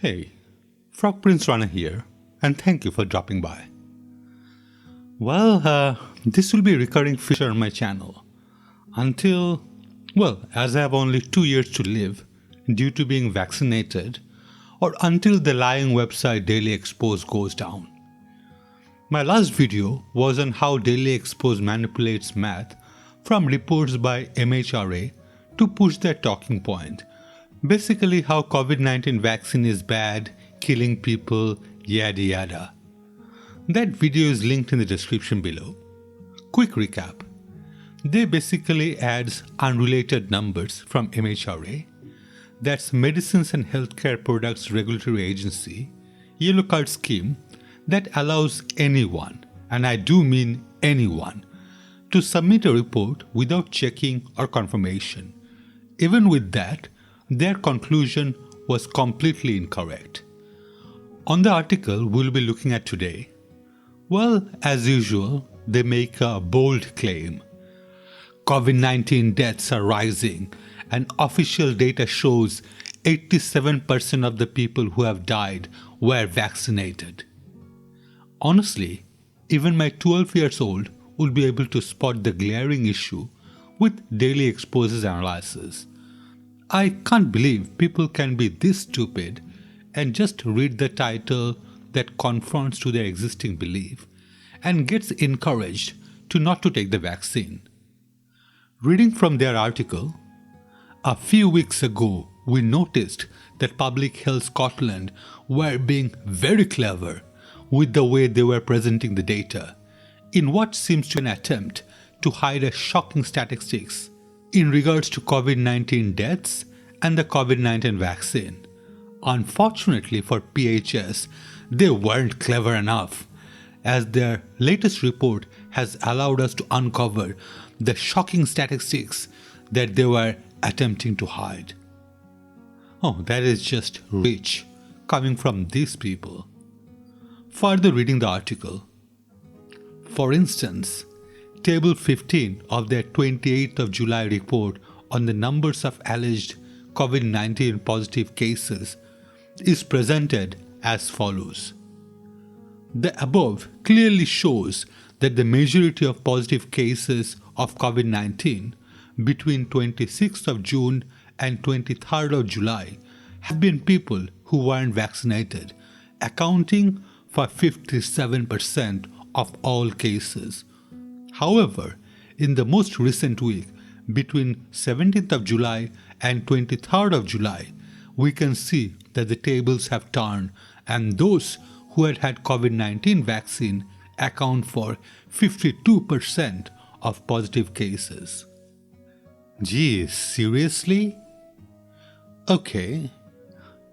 Hey, Frog Prince Runner here, and thank you for dropping by. This will be a recurring feature on my channel until, as I have only 2 years to live due to being vaccinated, or until the lying website DailyExpose goes down. My last video was on how DailyExpose manipulates math from reports by MHRA to push their talking point. Basically how COVID-19 vaccine is bad, killing people, yada yada. That video is linked in the description below. Quick recap. They basically adds unrelated numbers from MHRA, that's Medicines and Healthcare Products Regulatory Agency, yellow card scheme that allows anyone, and I do mean anyone, to submit a report without checking or confirmation. Even with that, their conclusion was completely incorrect. On the article we'll be looking at today, as usual, they make a bold claim. COVID-19 deaths are rising and official data shows 87% of the people who have died were vaccinated. Honestly, even my 12 years old would be able to spot the glaring issue with DailyExpose's analysis. I can't believe people can be this stupid and just read the title that confronts to their existing belief and gets encouraged to not to take the vaccine. Reading from their article, a few weeks ago we noticed that Public Health Scotland were being very clever with the way they were presenting the data in what seems to be an attempt to hide a shocking statistics in regards to COVID-19 deaths and the COVID-19 vaccine. Unfortunately for PHS, they weren't clever enough, as their latest report has allowed us to uncover the shocking statistics that they were attempting to hide. That is just rich coming from these people. Further reading the article. For instance, Table 15 of their 28th of July report on the numbers of alleged COVID-19 positive cases is presented as follows. The above clearly shows that the majority of positive cases of COVID-19 between 26th of June and 23rd of July have been people who weren't vaccinated, accounting for 57% of all cases. However, in the most recent week, between 17th of July and 23rd of July, we can see that the tables have turned and those who had had COVID-19 vaccine account for 52% of positive cases. Geez, seriously? Okay.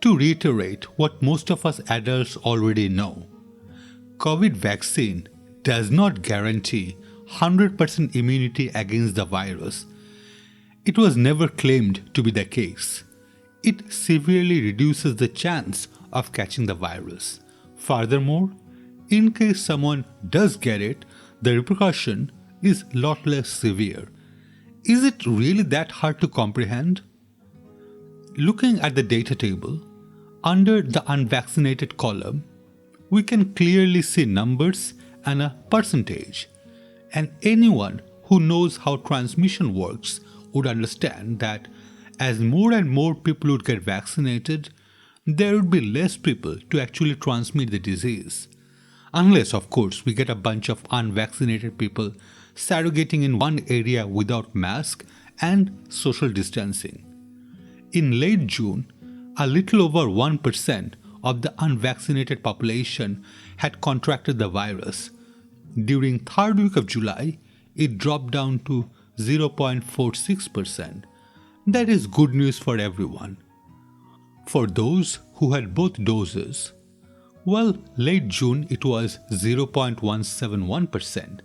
To reiterate what most of us adults already know, COVID vaccine does not guarantee 100% immunity against the virus. It was never claimed to be the case. It severely reduces the chance of catching the virus. Furthermore, in case someone does get it, the repercussion is a lot less severe. Is it really that hard to comprehend? Looking at the data table, under the unvaccinated column, we can clearly see numbers and a percentage. And anyone who knows how transmission works would understand that as more and more people would get vaccinated, there would be less people to actually transmit the disease. Unless, of course, we get a bunch of unvaccinated people surrogating in one area without mask and social distancing. In late June, a little over 1% of the unvaccinated population had contracted the virus. During third week of July, it dropped down to 0.46%. That is good news for everyone. For those who had both doses, late June it was 0.171%,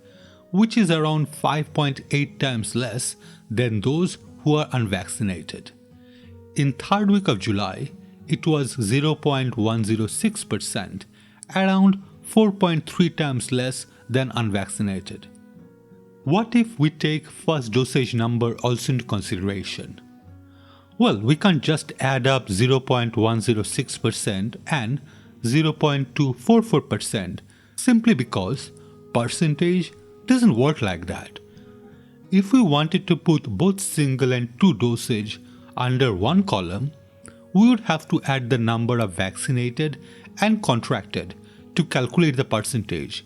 which is around 5.8 times less than those who are unvaccinated. In third week of July, it was 0.106%, around 4.3 times less than unvaccinated. What if we take first dosage number also into consideration? Well, we can't just add up 0.106% and 0.244% simply because percentage doesn't work like that. If we wanted to put both single and two dosage under one column, we would have to add the number of vaccinated and contracted to calculate the percentage,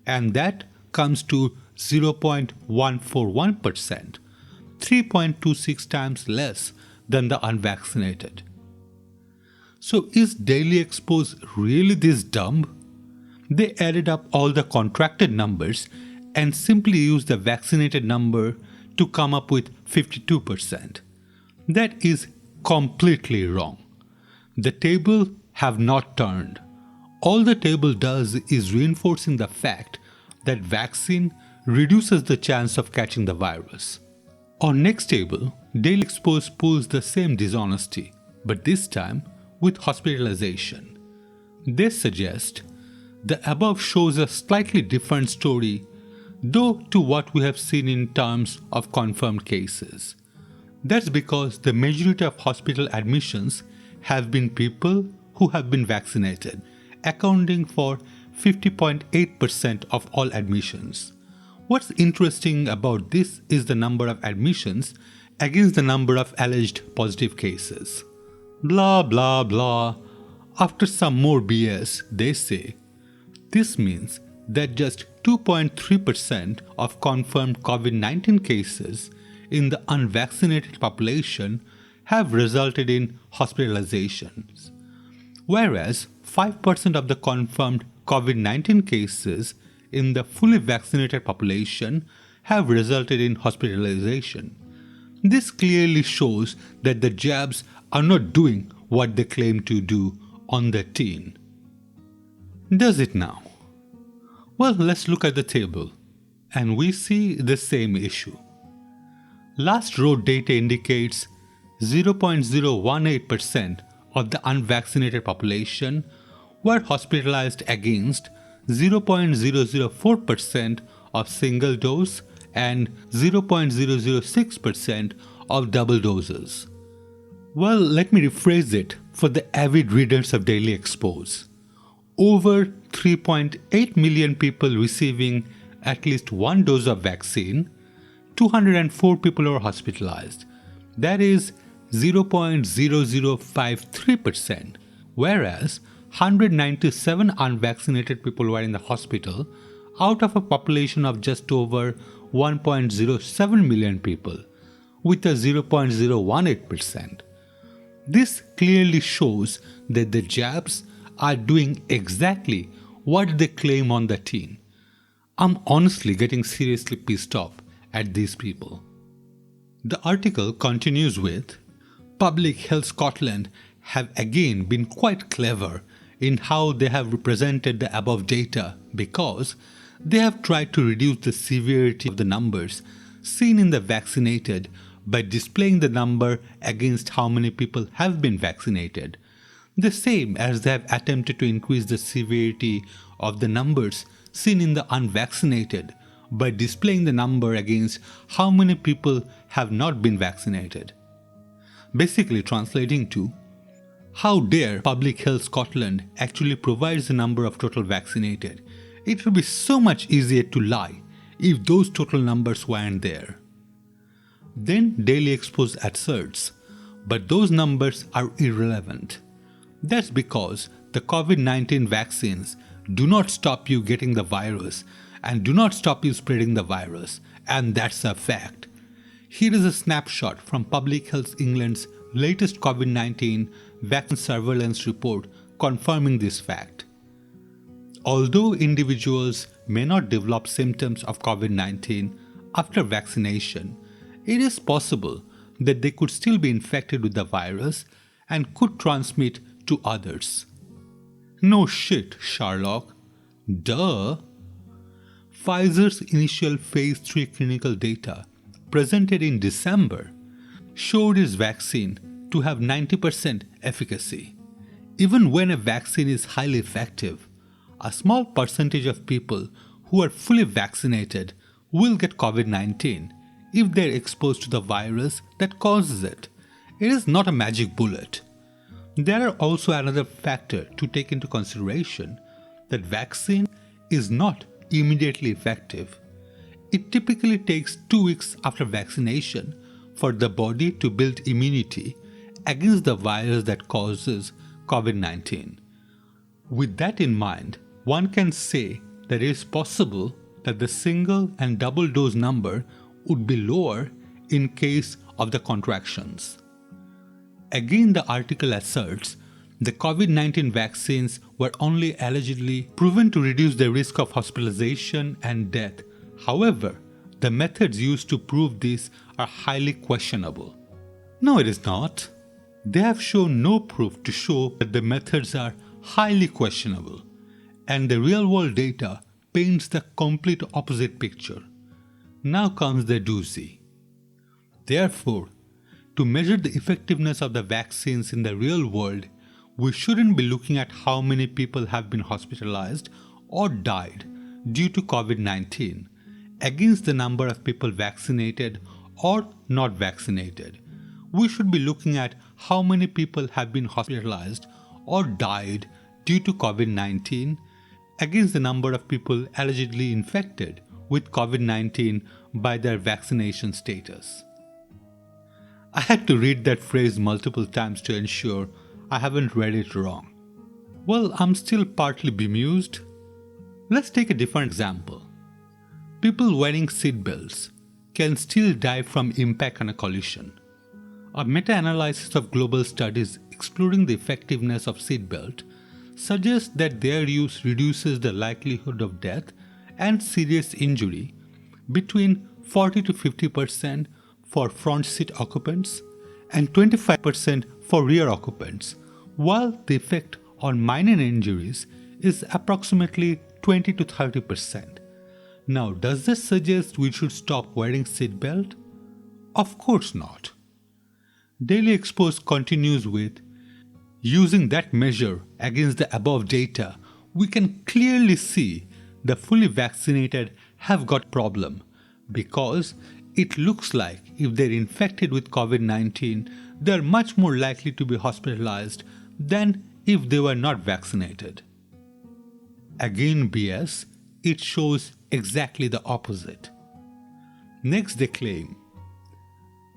and that comes to 0.141%, 3.26 times less than the unvaccinated. So is DailyExpose really this dumb? They added up all the contracted numbers and simply used the vaccinated number to come up with 52%. That is completely wrong. The table have not turned. All the table does is reinforcing the fact that vaccine reduces the chance of catching the virus. On next table, DailyExpose pulls the same dishonesty, but this time with hospitalization. They suggest the above shows a slightly different story, though, to what we have seen in terms of confirmed cases. That's because the majority of hospital admissions have been people who have been vaccinated, accounting for 50.8% of all admissions. What's interesting about this is the number of admissions against the number of alleged positive cases. Blah blah blah. After some more BS, they say, this means that just 2.3% of confirmed COVID-19 cases in the unvaccinated population have resulted in hospitalizations, whereas 5% of the confirmed COVID-19 cases in the fully vaccinated population have resulted in hospitalization. This clearly shows that the jabs are not doing what they claim to do on the teen. Does it now? Well, let's look at the table, and we see the same issue. Last row data indicates 0.018% of the unvaccinated population were hospitalized against 0.004% of single dose and 0.006% of double doses. Well, let me rephrase it for the avid readers of DailyExpose. Over 3.8 million people receiving at least one dose of vaccine, 204 people were hospitalized. That is 0.0053%, whereas 197 unvaccinated people were in the hospital out of a population of just over 1.07 million people, with a 0.018%. This clearly shows that the jabs are doing exactly what they claim on the tin. I'm honestly getting seriously pissed off at these people. The article continues with, Public Health Scotland have again been quite clever in how they have represented the above data because they have tried to reduce the severity of the numbers seen in the vaccinated by displaying the number against how many people have been vaccinated, the same as they have attempted to increase the severity of the numbers seen in the unvaccinated by displaying the number against how many people have not been vaccinated. Basically translating to, how dare Public Health Scotland actually provides the number of total vaccinated? It would be so much easier to lie if those total numbers weren't there. Then DailyExpose asserts, but those numbers are irrelevant. That's because the COVID-19 vaccines do not stop you getting the virus and do not stop you spreading the virus, and that's a fact. Here is a snapshot from Public Health England's latest COVID-19 vaccine surveillance report confirming this fact. Although individuals may not develop symptoms of COVID-19 after vaccination, it is possible that they could still be infected with the virus and could transmit to others. No shit, Sherlock. Duh. Pfizer's initial phase 3 clinical data, presented in December, showed its vaccine to have 90% efficacy. Even when a vaccine is highly effective, a small percentage of people who are fully vaccinated will get COVID-19 if they're exposed to the virus that causes it, it is not a magic bullet. There are also another factor to take into consideration, that vaccine is not immediately effective. It typically takes 2 weeks after vaccination for the body to build immunity against the virus that causes COVID-19. With that in mind, one can say that it is possible that the single and double dose number would be lower in case of the contractions. Again, the article asserts the COVID-19 vaccines were only allegedly proven to reduce the risk of hospitalization and death. However, the methods used to prove this are highly questionable. No, it is not. They have shown no proof to show that the methods are highly questionable, and the real-world data paints the complete opposite picture. Now comes the doozy. Therefore, to measure the effectiveness of the vaccines in the real world, we shouldn't be looking at how many people have been hospitalized or died due to COVID-19 against the number of people vaccinated or not vaccinated. We should be looking at how many people have been hospitalized or died due to COVID-19 against the number of people allegedly infected with COVID-19 by their vaccination status. I had to read that phrase multiple times to ensure I haven't read it wrong. Well, I'm still partly bemused. Let's take a different example. People wearing seatbelts can still die from impact on a collision. A meta-analysis of global studies exploring the effectiveness of seatbelt suggests that their use reduces the likelihood of death and serious injury between 40 to 50% for front seat occupants and 25% for rear occupants, while the effect on minor injuries is approximately 20 to 30%. Now, does this suggest we should stop wearing seatbelt? Of course not. DailyExpose continues with, using that measure against the above data, we can clearly see the fully vaccinated have got problem because it looks like if they're infected with COVID-19, they're much more likely to be hospitalized than if they were not vaccinated. Again BS, it shows exactly the opposite. Next they claim,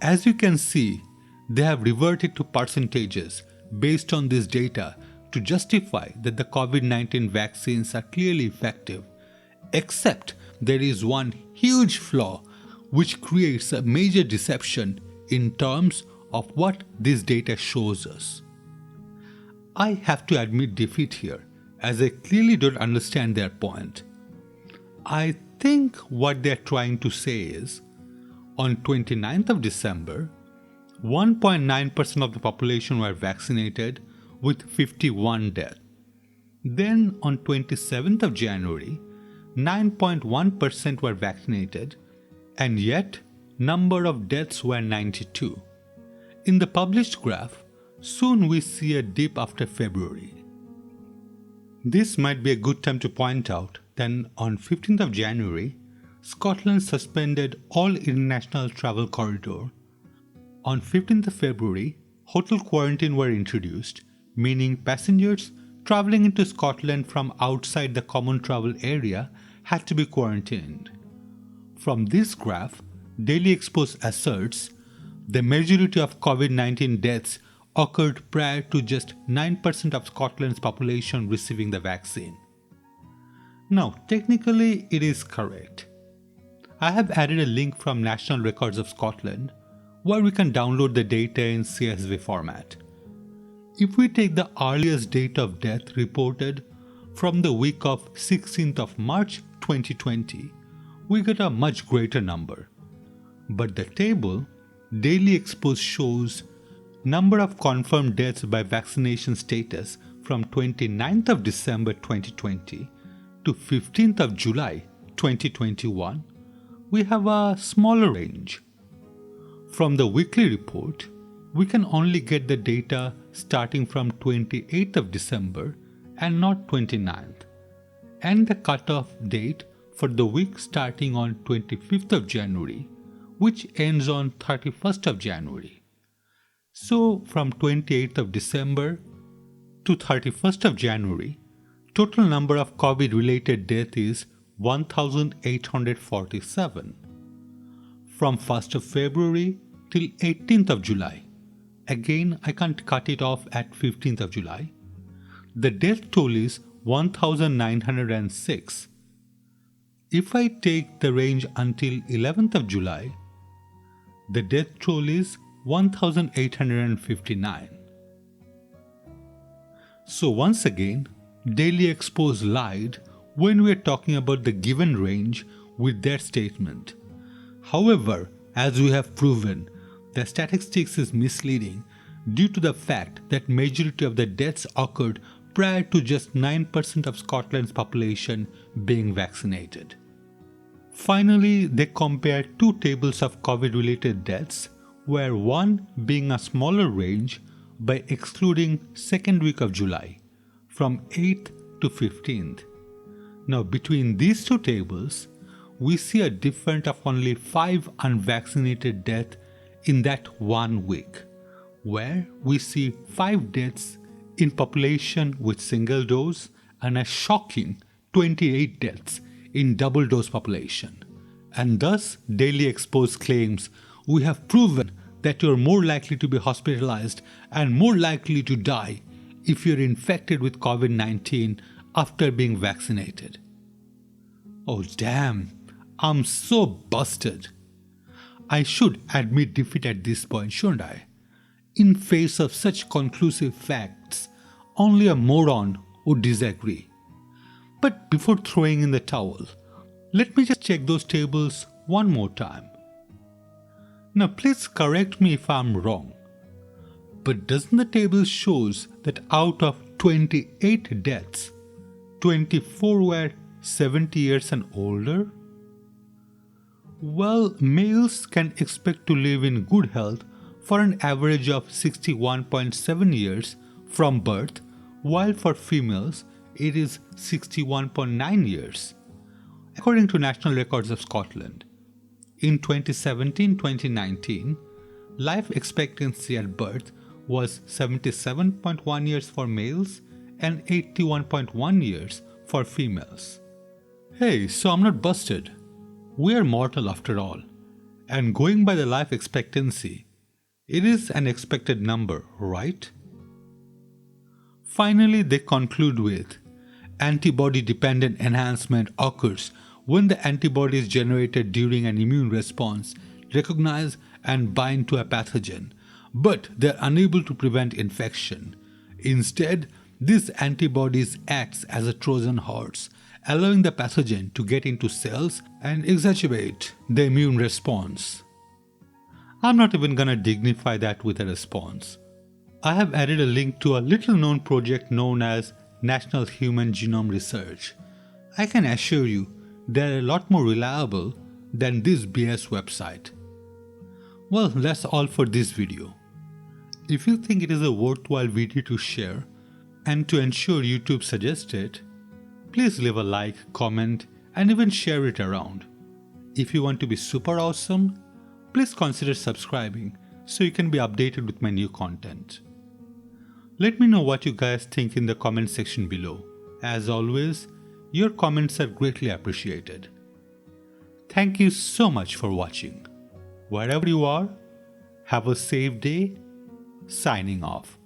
as you can see, they have reverted to percentages based on this data to justify that the COVID-19 vaccines are clearly effective, except there is one huge flaw which creates a major deception in terms of what this data shows us. I have to admit defeat here, as I clearly don't understand their point. I think what they're trying to say is, on 29th of December, 1.9% of the population were vaccinated with 51 deaths. Then on 27th of January, 9.1% were vaccinated, and yet number of deaths were 92. In the published graph, soon we see a dip after February. This might be a good time to point out that on 15th of January, Scotland suspended all international travel corridor. On 15th of February, hotel quarantine were introduced, meaning passengers travelling into Scotland from outside the common travel area had to be quarantined. From this graph, DailyExpose asserts the majority of COVID-19 deaths occurred prior to just 9% of Scotland's population receiving the vaccine. Now, technically it is correct. I have added a link from National Records of Scotland where we can download the data in CSV format. If we take the earliest date of death reported from the week of 16th of March 2020, we get a much greater number. But the table DailyExpose shows number of confirmed deaths by vaccination status from 29th of December 2020 to 15th of July 2021, we have a smaller range. From the weekly report, we can only get the data starting from 28th of December and not 29th, and the cutoff date for the week starting on 25th of January, which ends on 31st of January. So from 28th of December to 31st of January, total number of COVID-related deaths is 1,847. From 1st of February till 18th of July, again I can't cut it off at 15th of July, the death toll is 1,906. If I take the range until 11th of July, the death toll is 1,859. So once again, DailyExpose lied when we are talking about the given range with their statement. However, as we have proven, the statistics is misleading due to the fact that majority of the deaths occurred prior to just 9% of Scotland's population being vaccinated. Finally, they compared two tables of COVID-related deaths, where one being a smaller range by excluding second week of July, from 8th to 15th. Now between these two tables, we see a difference of only 5 unvaccinated deaths in that 1 week, where we see 5 deaths in population with single dose and a shocking 28 deaths in double dose population. And thus, DailyExpose claims we have proven that you are more likely to be hospitalized and more likely to die if you are infected with COVID-19 after being vaccinated. Oh damn, I'm so busted. I should admit defeat at this point, shouldn't I? In face of such conclusive facts, only a moron would disagree. But before throwing in the towel, let me just check those tables one more time. Now please correct me if I'm wrong, but doesn't the table shows that out of 28 deaths, 24 were 70 years and older? Well, males can expect to live in good health for an average of 61.7 years from birth, while for females it is 61.9 years, according to National Records of Scotland. In 2017-2019, life expectancy at birth was 77.1 years for males and 81.1 years for females. Hey, so I'm not busted. We are mortal after all, and going by the life expectancy, it is an expected number, right? Finally, they conclude with, antibody-dependent enhancement occurs when the antibodies generated during an immune response recognize and bind to a pathogen, but they are unable to prevent infection. Instead, these antibodies act as a Trojan horse, allowing the pathogen to get into cells and exacerbate the immune response. I'm not even gonna dignify that with a response. I have added a link to a little known project known as National Human Genome Research. I can assure you they're a lot more reliable than this BS website. Well, that's all for this video. If you think it is a worthwhile video to share and to ensure YouTube suggests it, please leave a like, comment, and even share it around. If you want to be super awesome, please consider subscribing so you can be updated with my new content. Let me know what you guys think in the comment section below. As always, your comments are greatly appreciated. Thank you so much for watching. Wherever you are, have a safe day. Signing off.